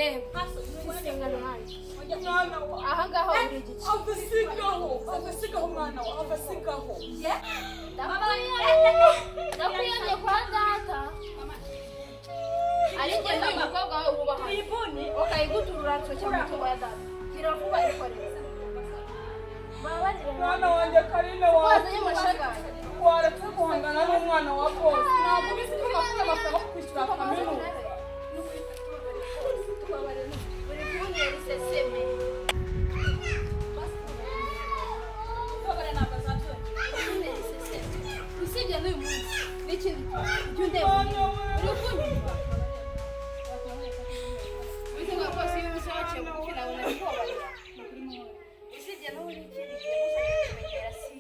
reba isengano nanjye aha ngaho uri igiki agasigaho mwana wa agasigaho ndakwiyamye kwa data ari njye n'uyu mukobwa wawe wubaha ukayiguturura nsoke mu mutungo ya data gira vuba ikoreza mwana wanjye Karine wazanye amashagari waretse guhangana n'umwana wa bose ntabwo ubizi ko bafite amafaranga yo kwishyura kaminuza uri kuntera iseseme usibye n'uyu munsi n'ikindi ujya undeba uri kunyumva uzi ngo rwose iyo ubuze waciye bugufi nabona bikobarira usibye n'ubu n'ikindi gihe mushaka kumenyera si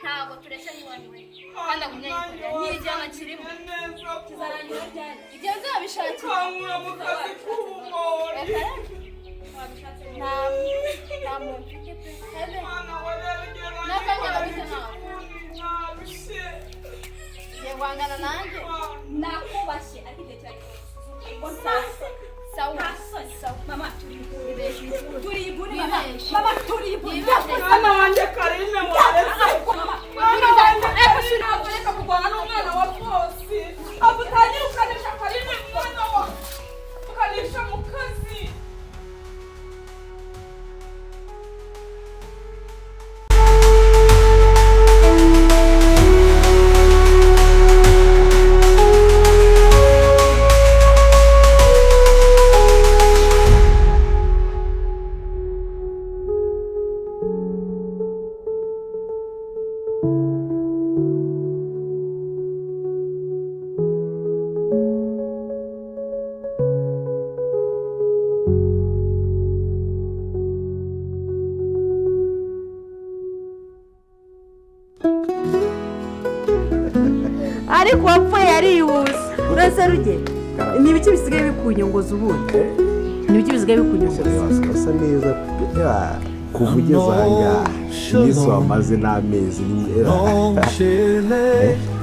ntabwo tureshya n'iwanyu kandi amunyayikorera n'igihano kirimo kizarangira ryari igihe nzabishakira kankura mu kazi k'ubumore nta muntu mfite pe mwana wa rero n'akangana bite nawe bishe ngiye guhangana nanjye nakubashye ariko igihe cyari sawa mama mwana wanjye Karine waretse mwana wanjye ntabwo reka kurwana n'umwana wa bose abo utangira ukanisha Karine mwana wa ukanisha mu kazi ariko wapfuye yarihuse urase ruge ni ibiki bisigaye bikunyongoza ubundi ni ibiki bisigaye bikunyongoza asa neza kuva ugeze aha iminsi wamaze n'amezi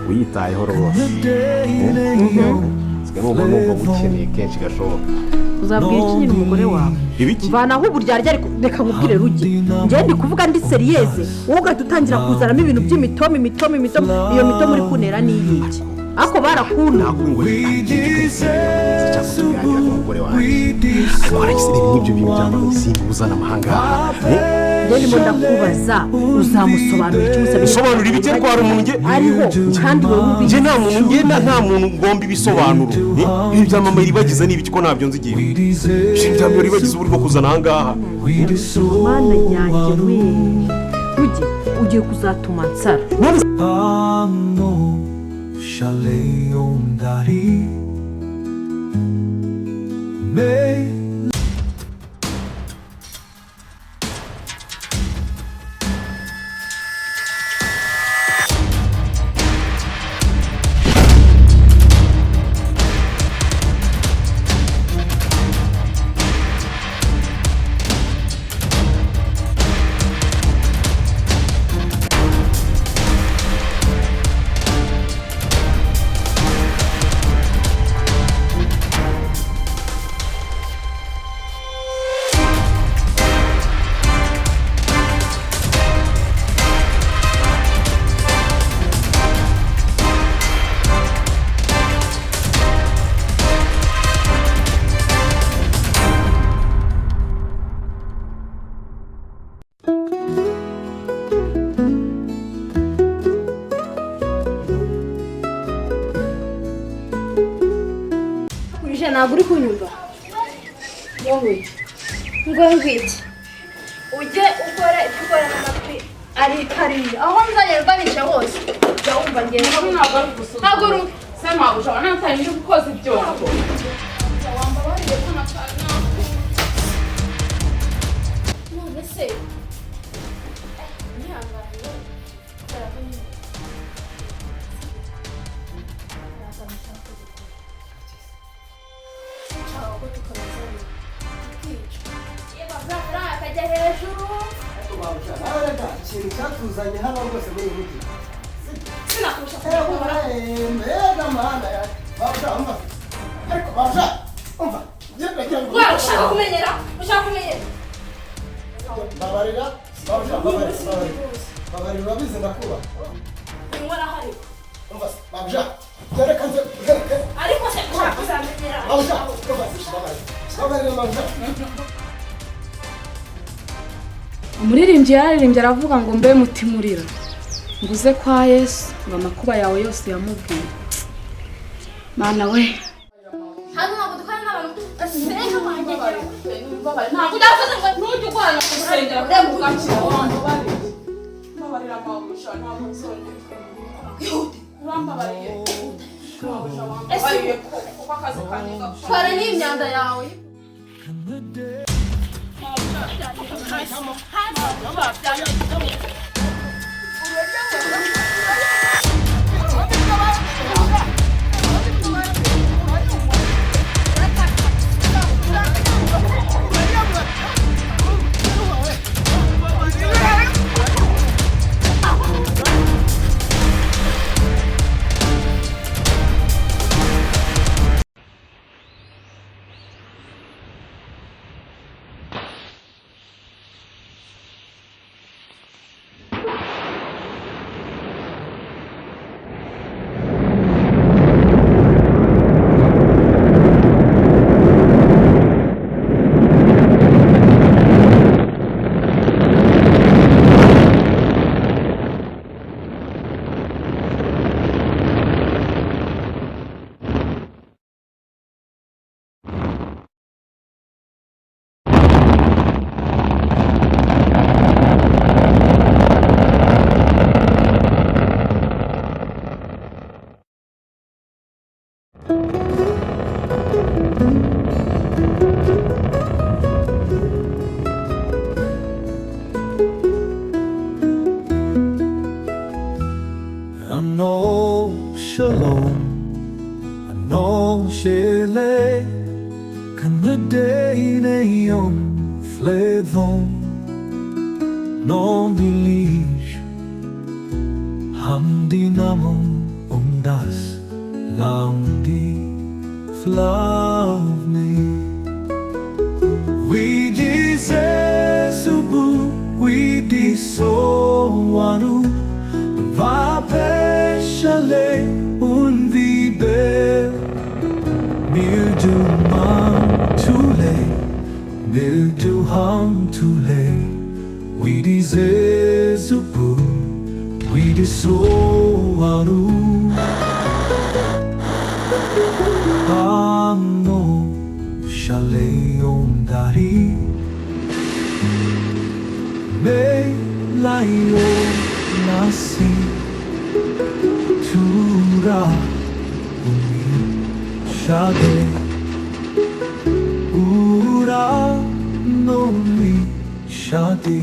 uyitayeho rwose numva mukeneye kenshi gashoboka uzabwira iki nyine umugore wawe mvanaho uburyarya ariko reka nkubwire ruge njyewe ndi kuvuga ndi seriyeze wowe ugahita utangira kuzanamo ibintu by'imitomo iyo mitomo uri kunera ni iyiki ako barakunda ariko haragisire n'ibyo bintu byambaye simbuzana amahanga njyewe ndimo ndakubaza uzamusobanurira icyo musabye usobanura ibiki ko hari umuntu ariho kandi wowe ubizi nta muntu ngomba ibisobanuro ibi byamamaye ribagiza n'ibiki ko ntabyo nzi igihe ibi byamamaye ribagiza uburyo bwo kuzana aha ngaha mana yanjye we ruge ugiye kuzatuma nsara ntabwo uri kunyumva wowe ngo ngwiki ujye ukora ibyo ukora n'amatwi ari kariya aho nzajya mbanisha hose jya wumva ngenda ntabwo uri se mpamvu ushobora ntatangira gukoza ibyombo wamba wariye ko none se nihangane karabonye akajya hejuru ikintu cyatuzanye hano rwose muri uyu mujyi sinakurusha mbega mana babasha umva ariko babasha umva Wewe ushaka kumenyera? Ushaka kumenyera? Babarira, babarira urabizi ndakuba. Ngora hari. Umva, babja. Gereka nze, gereka. Ariko se ushaka kuzamenyera. Babja, babarira babja. Umuririmbyi yararirimbye aravuga ngo mbe mutimurira nguze kwa Yesu ngo amakuba yawe yose yamubwiye. Mana we Hano ntabwo dukora n'abantu asenga mwangegera. ntabwo udavuze ngo ntujye ukorana ku rusengero rero ugakira abantu babarira amagusha ntabwo nzongera urambabariye kuko akazi kanjye gakora Twara n'imyanda yawe. I know shalom, I know shele, kan the day neon fledon, non dilich, hamdi namon das laundi flavni. We disesubu, we disowanu. Vapeshale unvibe mildew mantule mildew hantule we disezubu we disoaru ano shale ondari me laio nasi tura umi shade ura no mi shade